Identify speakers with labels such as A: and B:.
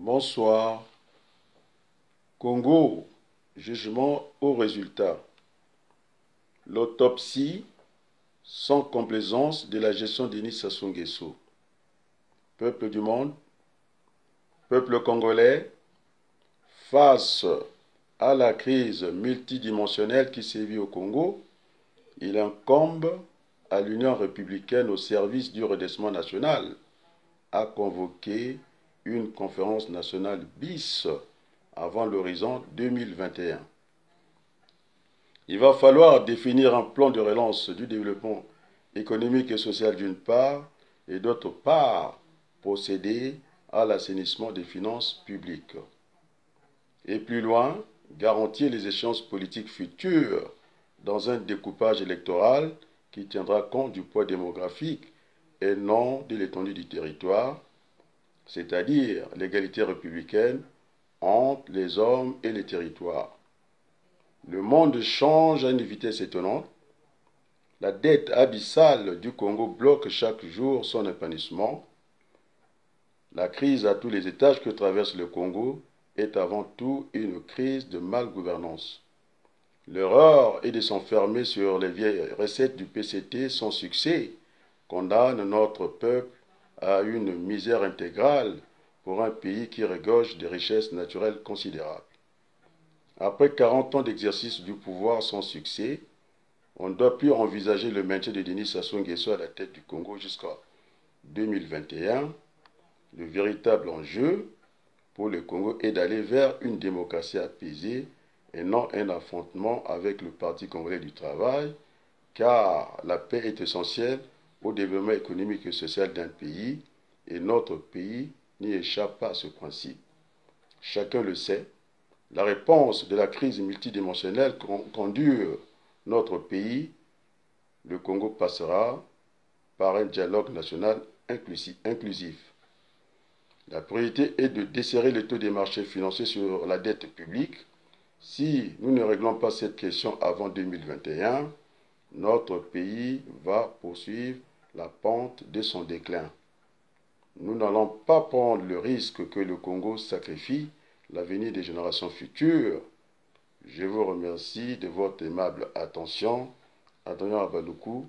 A: Bonsoir. Congo, jugement au résultat. L'autopsie sans complaisance de la gestion Denis Sassou Nguesso. Peuple du monde, peuple congolais, face à la crise multidimensionnelle qui sévit au Congo, il incombe à l'Union républicaine au service du redressement national à convoquer une conférence nationale bis avant l'horizon 2021. Il va falloir définir un plan de relance du développement économique et social d'une part et d'autre part procéder à l'assainissement des finances publiques. Et plus loin, garantir les échéances politiques futures dans un découpage électoral qui tiendra compte du poids démographique et non de l'étendue du territoire, c'est-à-dire l'égalité républicaine entre les hommes et les territoires. Le monde change à une vitesse étonnante. La dette abyssale du Congo bloque chaque jour son épanouissement. La crise à tous les étages que traverse le Congo est avant tout une crise de malgouvernance. L'erreur est de s'enfermer sur les vieilles recettes du PCT sans succès, condamne notre peuple à une misère intégrale pour un pays qui regorge de richesses naturelles considérables. Après 40 ans d'exercice du pouvoir sans succès, on ne doit plus envisager le maintien de Denis Sassou Nguesso à la tête du Congo jusqu'en 2021. Le véritable enjeu pour le Congo est d'aller vers une démocratie apaisée et non un affrontement avec le Parti congolais du travail, car la paix est essentielle au développement économique et social d'un pays, et notre pays n'y échappe pas à ce principe. Chacun le sait, la réponse de la crise multidimensionnelle qu'endure notre pays, le Congo passera par un dialogue national inclusif. La priorité est de desserrer le taux des marchés financiers sur la dette publique. Si nous ne réglons pas cette question avant 2021, notre pays va poursuivre la pente de son déclin. Nous n'allons pas prendre le risque que le Congo sacrifie l'avenir des générations futures. Je vous remercie de votre aimable attention. Adrien Abaloukou,